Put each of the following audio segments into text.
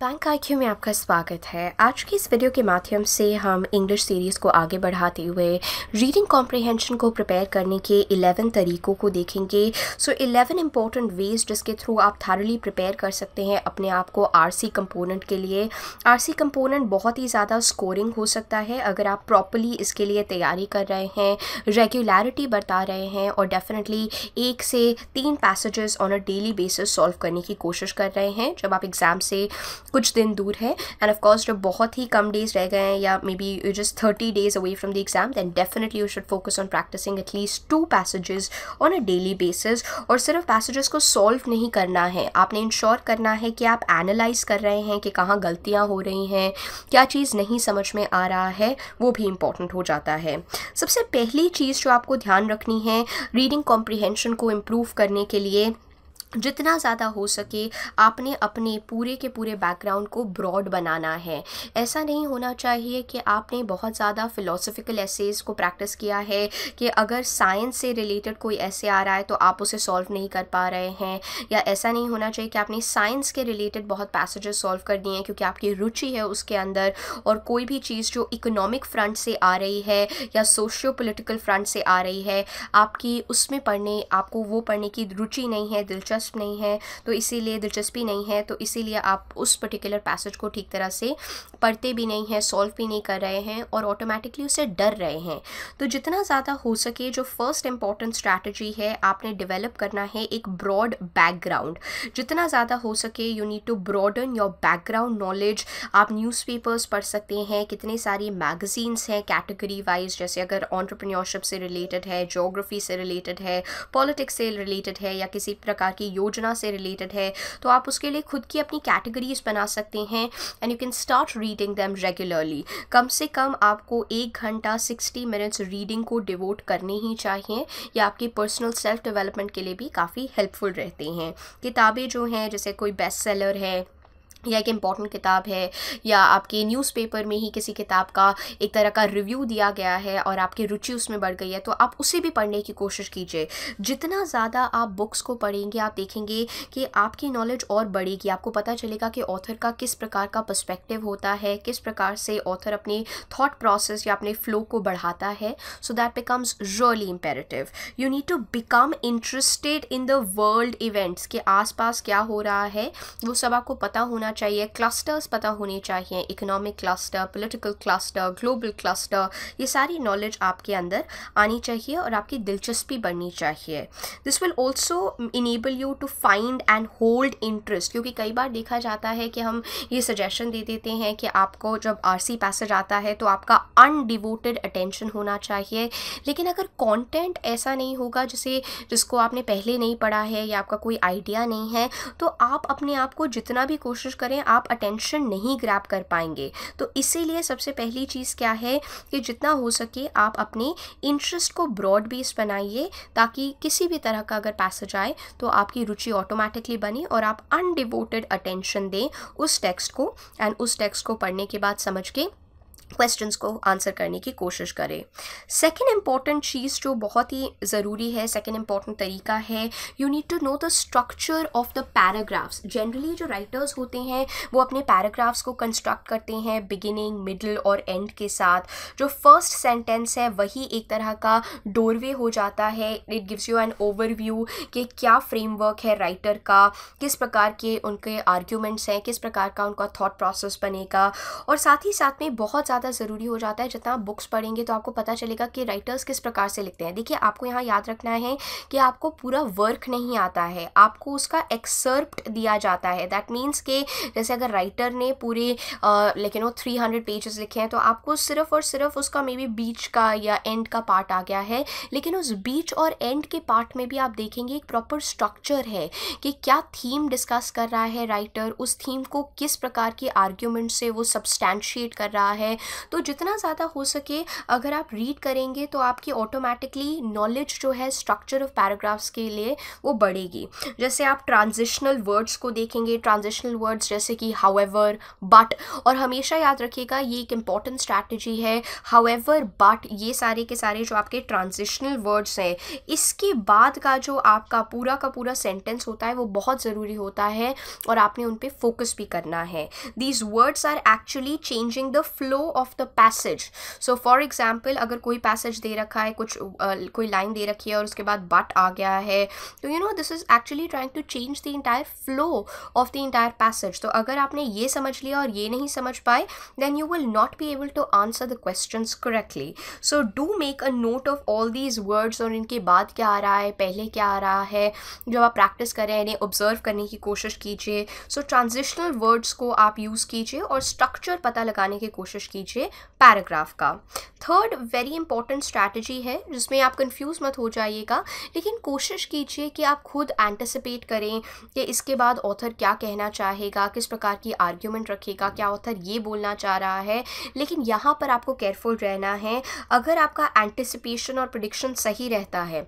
Bank IQ में आपका स्वागत है। आज की इस वीडियो के माध्यम से हम इंग्लिश सीरीज़ को आगे बढ़ाते हुए रीडिंग कॉम्प्रिहेंशन को प्रिपेयर करने के 11 तरीकों को देखेंगे। 11 इंपॉर्टेंट वेज जिसके थ्रू आप थॉरली प्रिपेयर कर सकते हैं अपने आप को आरसी कंपोनेंट के लिए। आरसी कंपोनेंट बहुत ही ज़्यादा स्कोरिंग हो सकता है अगर आप प्रॉपरली इसके लिए तैयारी कर रहे हैं, रेगुलरिटी बरता रहे हैं और डेफिनेटली 1 से 3 passages on a daily basis solve करने की कोशिश कर रहे हैं जब आप एग्ज़ाम से कुछ दिन दूर है। एंड ऑफ कोर्स जब बहुत ही कम डेज रह गए हैं या may be you just 30 days away from the exam, then definitely you should focus on practicing at least 2 passages on a daily basis। और सिर्फ पैसेजेस को सॉल्व नहीं करना है, आपने इंश्योर करना है कि आप एनालाइज कर रहे हैं कि कहाँ गलतियाँ हो रही हैं, क्या चीज़ नहीं समझ में आ रहा है, वो भी इम्पॉर्टेंट हो जाता है। सबसे पहली चीज़ जो आपको ध्यान रखनी है रीडिंग कॉम्प्रिहेंशन को इम्प्रूव करने के लिए, जितना ज़्यादा हो सके आपने अपने पूरे के पूरे बैकग्राउंड को ब्रॉड बनाना है। ऐसा नहीं होना चाहिए कि आपने बहुत ज़्यादा फ़िलोसफिकल एसेज को प्रैक्टिस किया है कि अगर साइंस से रिलेटेड कोई ऐसे आ रहा है तो आप उसे सॉल्व नहीं कर पा रहे हैं, या ऐसा नहीं होना चाहिए कि आपने साइंस के रिलेटेड बहुत पैसेजेस सॉल्व कर दिए हैं क्योंकि आपकी रुचि है उसके अंदर, और कोई भी चीज़ जो इकोनॉमिक फ्रंट से आ रही है या सोशियो पॉलिटिकल फ्रंट से आ रही है आपकी उसमें आपको वो पढ़ने की रुचि नहीं है, दिलचस्पी नहीं है, तो इसीलिए आप उस पर्टिकुलर पैसेज को ठीक तरह से पढ़ते भी नहीं हैं, सॉल्व भी नहीं कर रहे हैं और ऑटोमेटिकली उससे डर रहे हैं। तो जितना ज़्यादा हो सके जो फर्स्ट इंपॉर्टेंट स्ट्रैटेजी है आपने डेवलप करना है एक ब्रॉड बैकग्राउंड। जितना ज़्यादा हो सके you need to broaden your background knowledge. आप न्यूज़पेपर्स पढ़ सकते हैं, कितनी सारी मैगजीन्स हैं कैटेगरी वाइज, जैसे अगर एंटरप्रेन्योरशिप से रिलेटेड है, ज्योग्राफी से रिलेटेड है, पॉलिटिक्स से रिलेटेड है या किसी प्रकार की योजना से रिलेटेड है, तो आप उसके लिए खुद की अपनी कैटेगरीज बना सकते हैं and you can start reading them regularly. कम से कम आपको 1 घंटा 60 मिनट्स रीडिंग को डिवोट करने ही चाहिए। या आपकी पर्सनल सेल्फ डेवलपमेंट के लिए भी काफ़ी हेल्पफुल रहते हैं। किताबें जो हैं जैसे कोई बेस्ट सेलर है या एक इम्पॉर्टेंट किताब है, या आपके न्यूज़पेपर में ही किसी किताब का एक तरह का रिव्यू दिया गया है और आपकी रुचि उसमें बढ़ गई है, तो आप उसे भी पढ़ने की कोशिश कीजिए। जितना ज़्यादा आप बुक्स को पढ़ेंगे आप देखेंगे कि आपकी नॉलेज और बढ़ेगी। आपको पता चलेगा कि ऑथर का किस प्रकार का पर्सपेक्टिव होता है, किस प्रकार से ऑथर अपने थॉट प्रोसेस या अपने फ्लो को बढ़ाता है। So that becomes really imperative. You need to become interested in the world events के आसपास क्या हो रहा है वो सब आपको पता होना चाहिए। क्लस्टर्स पता होने चाहिए, economic cluster, political cluster, global cluster, ये सारी नॉलेज आपके अंदर आनी चाहिए और आपकी दिलचस्पी बढ़नी चाहिए। This will also enable you to find and hold interest, क्योंकि कई बार देखा जाता है कि हम ये सजेशन दे देते हैं कि आपको जब आरसी पैसेज आता है तो आपका अनडिवोटेड अटेंशन होना चाहिए, लेकिन अगर कंटेंट ऐसा नहीं होगा जिसको आपने पहले नहीं पढ़ा है या आपका कोई आइडिया नहीं है, तो आप अपने आप को जितना भी कोशिश करें आप अटेंशन नहीं ग्रैब कर पाएंगे। तो इसीलिए सबसे पहली चीज़ क्या है कि जितना हो सके आप अपने इंटरेस्ट को ब्रॉड बेस बनाइए, ताकि किसी भी तरह का अगर पैसेज आए तो आपकी रुचि ऑटोमेटिकली बने और आप अनडिवोटेड अटेंशन दें उस टेक्स्ट को, एंड उस टेक्स्ट को पढ़ने के बाद समझ के क्वेश्चंस को आंसर करने की कोशिश करें। सेकेंड इंपॉर्टेंट चीज़ जो बहुत ही ज़रूरी है, सेकेंड इंपॉर्टेंट तरीका है, you need to know the structure of the paragraphs. Generally जो राइटर्स होते हैं वो अपने पैराग्राफ्स को कंस्ट्रक्ट करते हैं बिगिनिंग, मिडल और एंड के साथ। जो फर्स्ट सेंटेंस है वही एक तरह का डोरवे हो जाता है। It gives you an overview कि क्या फ्रेमवर्क है राइटर का, किस प्रकार के उनके आर्ग्यूमेंट्स हैं, किस प्रकार का उनका थॉट प्रोसेस बनेगा। और साथ ही साथ में बहुत ज़्यादा ज़रूरी हो जाता है जितना आप बुक्स पढ़ेंगे तो आपको पता चलेगा कि राइटर्स किस प्रकार से लिखते हैं। देखिए आपको यहाँ याद रखना है कि आपको पूरा वर्क नहीं आता है, आपको उसका एक्सर्प्ट दिया जाता है। दैट मीन्स कि जैसे अगर राइटर ने पूरे 300 पेजेस लिखे हैं तो आपको सिर्फ और सिर्फ उसका मे बी बीच का या एंड का पार्ट आ गया है, लेकिन उस बीच और एंड के पार्ट में भी आप देखेंगे एक प्रॉपर स्ट्रक्चर है कि क्या थीम डिस्कस कर रहा है राइटर, उस थीम को किस प्रकार की आर्ग्यूमेंट से वो सब्सटैंशिएट कर रहा है, तो जितना ज़्यादा हो सके अगर आप रीड करेंगे तो आपकी ऑटोमेटिकली नॉलेज जो है स्ट्रक्चर ऑफ पैराग्राफ्स के लिए वो बढ़ेगी। जैसे आप ट्रांजिशनल वर्ड्स को देखेंगे, ट्रांजिशनल वर्ड्स जैसे कि हाउएवर, बट, और हमेशा याद रखिएगा ये एक इम्पॉर्टेंट स्ट्रैटेजी है, हाउएवर, बट, ये सारे के सारे जो आपके ट्रांजिशनल वर्ड्स हैं, इसके बाद का जो आपका पूरा का पूरा सेंटेंस होता है वो बहुत ज़रूरी होता है और आपने उन पे फोकस भी करना है। These words are actually changing the flow of the passage. So for example अगर कोई पैसेज दे रखा है, कुछ कोई लाइन दे रखी है और उसके बाद बट आ गया है, तो you know this is actually trying to change the entire flow of the entire passage. तो अगर आपने ये समझ लिया और ये नहीं समझ पाए, then you will not be able to answer the questions correctly. So do make a note of all these words और इनके बाद क्या आ रहा है, पहले क्या आ रहा है। जब आप प्रैक्टिस कर रहे हैं इन्हें ऑब्जर्व करने की कोशिश कीजिए। सो ट्रांजिशनल वर्ड्स को आप यूज़ कीजिए और स्ट्रक्चर पता लगाने की कोशिश कीजिए पैराग्राफ का। थर्ड वेरी इंपॉर्टेंट स्ट्रैटेजी है जिसमें आप कंफ्यूज मत हो जाइएगा, लेकिन कोशिश कीजिए कि आप खुद एंटिसिपेट करें कि इसके बाद ऑथर क्या कहना चाहेगा, किस प्रकार की आर्ग्यूमेंट रखेगा, क्या ऑथर ये बोलना चाह रहा है। लेकिन यहाँ पर आपको केयरफुल रहना है। अगर आपका एंटिसिपेशन और प्रेडिक्शन सही रहता है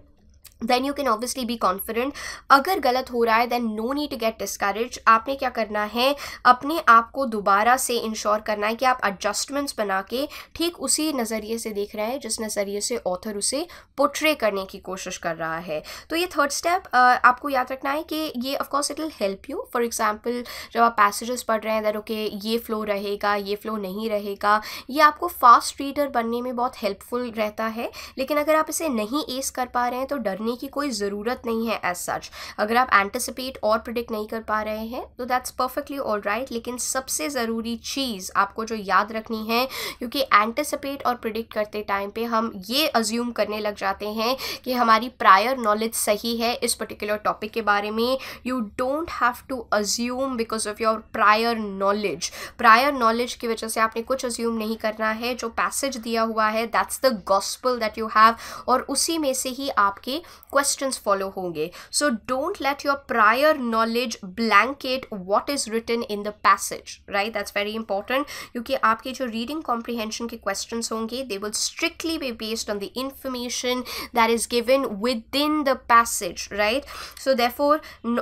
then you can obviously be confident. अगर गलत हो रहा है then no need to get discourage. आपने क्या करना है, अपने आप को दोबारा से इंश्योर करना है कि आप एडजस्टमेंट्स बना के ठीक उसी नज़रिए से देख रहे हैं जिस नज़रिए से ऑथर उसे पोर्ट्रे करने की कोशिश कर रहा है। तो ये थर्ड स्टेप आपको याद रखना है कि ये of course it will help you. For example जब आप पैसेजेस पढ़ रहे हैं दैट ओके ये फ्लो रहेगा, ये फ्लो नहीं रहेगा, ये आपको फास्ट रीडर बनने में बहुत हेल्पफुल रहता है। लेकिन अगर आप इसे नहीं एस कर पा रहे हैं तो डरने की कोई ज़रूरत नहीं है एज सच। अगर आप एंटिसिपेट और प्रिडिक्ट नहीं कर पा रहे हैं तो दैट्स परफेक्टली ऑल राइट। लेकिन सबसे ज़रूरी चीज़ आपको जो याद रखनी है, क्योंकि एंटिसिपेट और प्रिडिक्ट करते टाइम पे हम ये अज्यूम करने लग जाते हैं कि हमारी प्रायर नॉलेज सही है इस पर्टिकुलर टॉपिक के बारे में। You don't have to assume because of your prior knowledge. Prior knowledge की वजह से आपने कुछ अज्यूम नहीं करना है। जो पैसेज दिया हुआ है that's the gospel that you have और उसी में से ही आपके questions follow होंगे। So don't let your prior knowledge blanket what is written in the passage, right? That's very important क्योंकि आपके जो reading comprehension के questions होंगे they will strictly be based on the information that is given within the passage, right? So therefore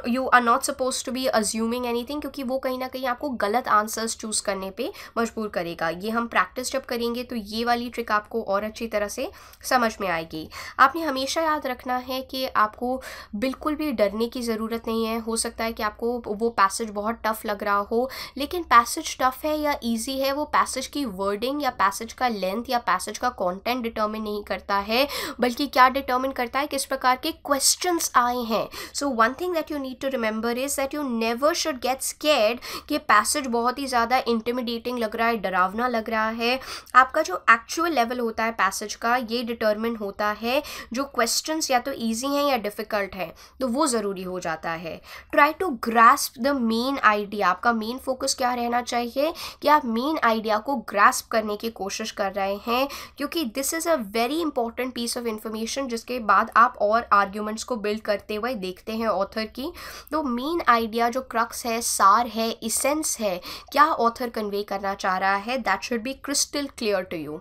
you are not supposed to be assuming anything क्योंकि वो कहीं ना कहीं आपको गलत answers choose करने पे मजबूर करेगा। ये हम practice जब करेंगे तो ये वाली trick आपको और अच्छी तरह से समझ में आएगी। आपने हमेशा याद रखना है कि आपको बिल्कुल भी डरने की ज़रूरत नहीं है। हो सकता है कि आपको वो पैसेज बहुत टफ लग रहा हो, लेकिन पैसेज टफ है या इजी है वो पैसेज की वर्डिंग या पैसेज का लेंथ या पैसेज का कंटेंट डिटर्मिन नहीं करता है, बल्कि क्या डिटर्मिन करता है, किस प्रकार के क्वेश्चंस आए हैं। So one thing that you need to remember is that you never should get scared कि पैसेज बहुत ही ज़्यादा इंटिमिडेटिंग लग रहा है, डरावना लग रहा है। आपका जो एक्चुअल लेवल होता है पैसेज का ये डिटर्मिन होता है जो क्वेश्चंस या तो ईजी हैं या डिफ़िकल्ट है, तो वो ज़रूरी हो जाता है। Try to grasp the main idea. आपका मेन फोकस क्या रहना चाहिए कि आप मेन आइडिया को ग्रास्प करने की कोशिश कर रहे हैं, क्योंकि this is a very important piece of information जिसके बाद आप और आर्ग्यूमेंट्स को बिल्ड करते हुए देखते हैं ऑथर की। तो मेन आइडिया जो क्रक्स है, सार है, इसेंस है, क्या ऑथर कन्वे करना चाह रहा है, that should be crystal clear to you.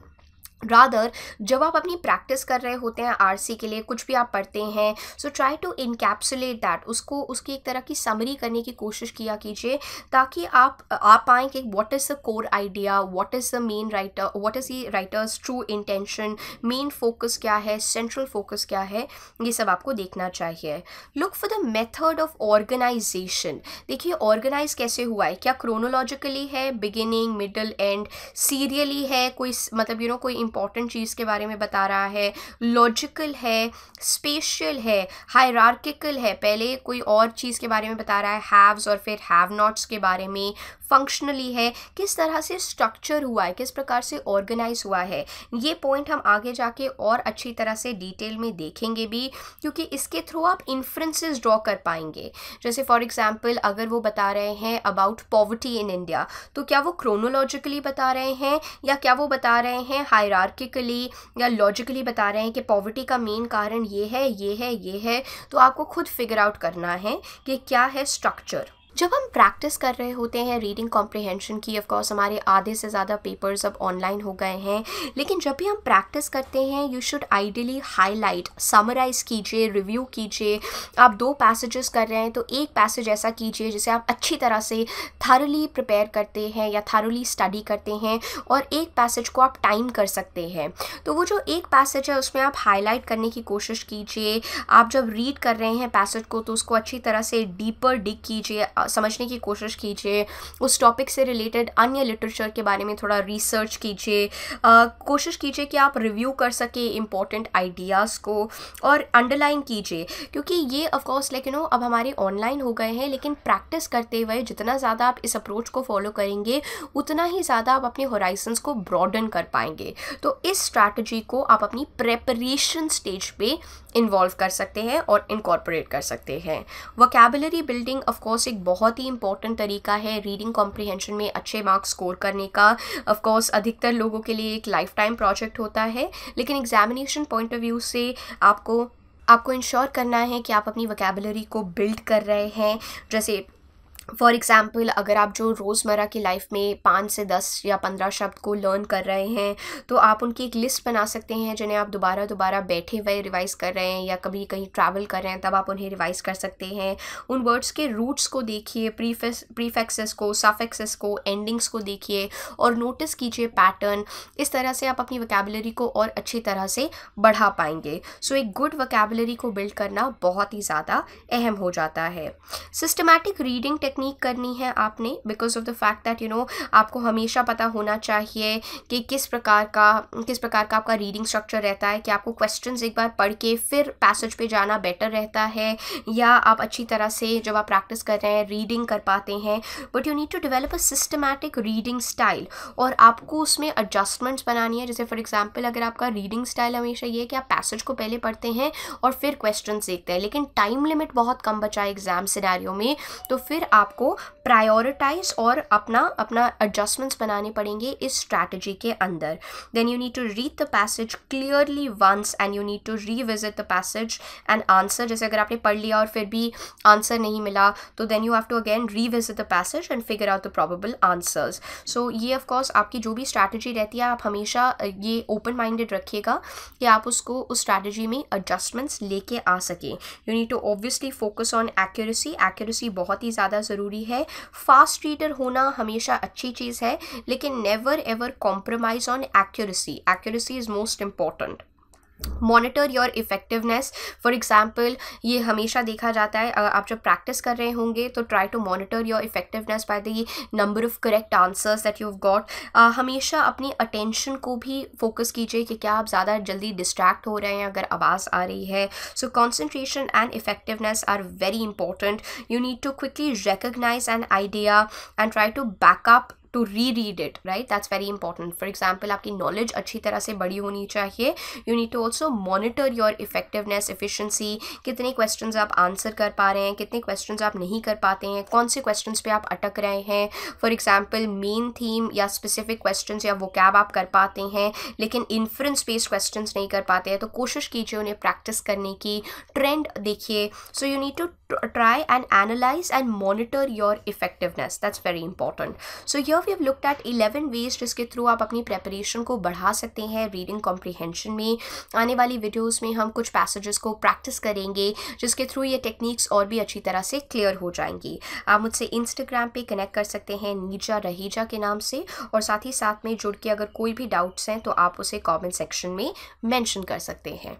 Rather जब आप अपनी प्रैक्टिस कर रहे होते हैं आरसी के लिए, कुछ भी आप पढ़ते हैं, so try to encapsulate that, उसको उसकी एक तरह की समरी करने की कोशिश किया कीजिए ताकि आप पाएँ कि what is the core idea, what is the main writer, what is the writers true intention, main focus क्या है, सेंट्रल फोकस क्या है, ये सब आपको देखना चाहिए। Look for the method of organization. देखिए ऑर्गेनाइज कैसे हुआ है, क्या क्रोनोलॉजिकली है, बिगिनिंग मिडल एंड, सीरियली है, कोई मतलब यू नो कोई इंपॉर्टेंट चीज़ के बारे में बता रहा है, लॉजिकल है, स्पेशियल है, हायरार्किकल है, पहले कोई और चीज़ के बारे में बता रहा है, हैव्स और फिर हैव नॉट्स के बारे में, फंक्शनली है, किस तरह से स्ट्रक्चर हुआ है, किस प्रकार से ऑर्गेनाइज हुआ है। ये पॉइंट हम आगे जाके और अच्छी तरह से डिटेल में देखेंगे भी, क्योंकि इसके थ्रू आप इन्फ्रेंसेस ड्रॉ कर पाएंगे। जैसे फॉर एग्जांपल अगर वो बता रहे हैं अबाउट पॉवर्टी इन इंडिया, तो क्या वो क्रोनोलॉजिकली बता रहे हैं या क्या वो बता रहे हैं हायरार्किकली या लॉजिकली बता रहे हैं कि पॉवर्टी का मेन कारण ये है, ये है, ये है। तो आपको खुद फिगर आउट करना है कि क्या है स्ट्रक्चर। जब हम प्रैक्टिस कर रहे होते हैं रीडिंग कॉम्प्रिहेंशन की, ऑफ कोर्स हमारे आधे से ज़्यादा पेपर्स अब ऑनलाइन हो गए हैं, लेकिन जब भी हम प्रैक्टिस करते हैं you should ideally highlight, summarize कीजिए, रिव्यू कीजिए। आप 2 पैसेजेस कर रहे हैं तो एक पैसेज ऐसा कीजिए जिसे आप अच्छी तरह से थरली प्रिपेयर करते हैं या थरली स्टडी करते हैं, और एक पैसेज को आप टाइम कर सकते हैं। तो वो जो एक पैसेज है उसमें आप हाईलाइट करने की कोशिश कीजिए। आप जब रीड कर रहे हैं पैसेज को तो उसको अच्छी तरह से डीपर डिग कीजिए, समझने की कोशिश कीजिए। उस टॉपिक से रिलेटेड अन्य लिटरेचर के बारे में थोड़ा रिसर्च कीजिए। कोशिश कीजिए कि आप रिव्यू कर सके इम्पॉर्टेंट आइडियाज़ को, और अंडरलाइन कीजिए, क्योंकि ये ऑफ कोर्स लाइक अब हमारे ऑनलाइन हो गए हैं, लेकिन प्रैक्टिस करते हुए जितना ज़्यादा आप इस अप्रोच को फॉलो करेंगे उतना ही ज़्यादा आप अपने होराइजन्स को ब्रॉडन कर पाएंगे। तो इस स्ट्रैटेजी को आप अपनी प्रेपरेशन स्टेज पे इन्वॉल्व कर सकते हैं और इनकॉर्पोरेट कर सकते हैं। वोकैबुलरी बिल्डिंग ऑफ कोर्स एक बहुत ही इंपॉर्टेंट तरीका है रीडिंग कॉम्प्रिहेंशन में अच्छे मार्क्स स्कोर करने का। ऑफ कोर्स अधिकतर लोगों के लिए एक लाइफ टाइम प्रोजेक्ट होता है, लेकिन एग्जामिनेशन पॉइंट ऑफ व्यू से आपको इंश्योर करना है कि आप अपनी वोकैबुलरी को बिल्ड कर रहे हैं। जैसे फॉर एग्ज़ाम्पल, अगर आप जो रोज़मर्रा की लाइफ में 5 से 10 या 15 शब्द को लर्न कर रहे हैं तो आप उनकी एक लिस्ट बना सकते हैं जिन्हें आप दोबारा बैठे हुए रिवाइज़ कर रहे हैं, या कभी कहीं ट्रैवल कर रहे हैं तब आप उन्हें रिवाइज़ कर सकते हैं। उन वर्ड्स के रूट्स को देखिए, प्रीफिक्सेस को, सफिक्सेस को, एंडिंग्स को देखिए और नोटिस कीजिए पैटर्न। इस तरह से आप अपनी वोकैबुलरी को और अच्छी तरह से बढ़ा पाएंगे। सो एक गुड वोकैबुलरी को बिल्ड करना बहुत ही ज़्यादा अहम हो जाता है। सिस्टमैटिक रीडिंग टेक्निक करनी है आपने, because of the fact that आपको हमेशा पता होना चाहिए कि किस प्रकार का आपका रीडिंग स्ट्रक्चर रहता है, कि आपको क्वेश्चंस एक बार पढ़ के फिर पैसेज पे जाना बेटर रहता है, या आप अच्छी तरह से जब आप प्रैक्टिस कर रहे हैं रीडिंग कर पाते हैं। But you need to develop a systematic reading style, और आपको उसमें एडजस्टमेंट्स बनानी है। जैसे फॉर एग्जाम्पल, अगर आपका रीडिंग स्टाइल हमेशा ये है कि आप पैसेज को पहले पढ़ते हैं और फिर क्वेश्चन देखते हैं, लेकिन टाइम लिमिट बहुत कम बचा है एग्जाम सिनेरियो में, तो फिर आपको प्रायोरिटाइज और अपना एडजस्टमेंट्स बनाने पड़ेंगे इस स्ट्रैटेजी के अंदर। Then you need to read the passage clearly once and you need to revisit the passage and answer. जैसे अगर आपने पढ़ लिया और फिर भी आंसर नहीं मिला तो then you have to again revisit the passage and figure out the probable answers. So ये ऑफ कोर्स आपकी जो भी स्ट्रैटेजी रहती है, आप हमेशा ये ओपन माइंडेड रखिएगा कि आप उसको उस स्ट्रैटेजी में एडजस्टमेंट्स लेके आ सकें। You need to obviously focus on accuracy बहुत ही ज़्यादा ज़रूरी है। फास्ट रीडर होना हमेशा अच्छी चीज़ है, लेकिन never ever compromise on accuracy is most important. Monitor your effectiveness. For example, ये हमेशा देखा जाता है, आप जब प्रैक्टिस कर रहे होंगे तो try to monitor your effectiveness by the number of correct answers that you have got. हमेशा अपनी अटेंशन को भी फोकस कीजिए कि क्या आप ज़्यादा जल्दी डिस्ट्रैक्ट हो रहे हैं अगर आवाज़ आ रही है। So concentration and effectiveness are very important. You need to quickly recognize an idea and try to back up to reread it, right? That's very important. For example, आपकी knowledge अच्छी तरह से बड़ी होनी चाहिए। You need to also monitor your effectiveness, efficiency, कितने questions आप answer कर पा रहे हैं, कितने questions आप नहीं कर पाते हैं, कौन से questions पे आप अटक रहे हैं। For example, main theme या specific questions या vocab आप कर पाते हैं, लेकिन inference based questions नहीं कर पाते हैं, तो कोशिश कीजिए उन्हें practice करने की, trend देखिए। So you need to try and analyze and monitor your effectiveness. That's very important. So here we have looked at 11 ways जिसके थ्रू आप अपनी प्रेपरेशन को बढ़ा सकते हैं रीडिंग कॉम्प्रिहेंशन में। आने वाली वीडियोस में हम कुछ पैसेजेस को प्रैक्टिस करेंगे जिसके थ्रू ये टेक्निक्स और भी अच्छी तरह से क्लियर हो जाएंगी। आप मुझसे इंस्टाग्राम पे कनेक्ट कर सकते हैं नीजा रहेजा के नाम से, और साथ ही साथ में जुड़ के अगर कोई भी डाउट्स हैं तो आप उसे कमेंट सेक्शन में मेंशन कर सकते हैं।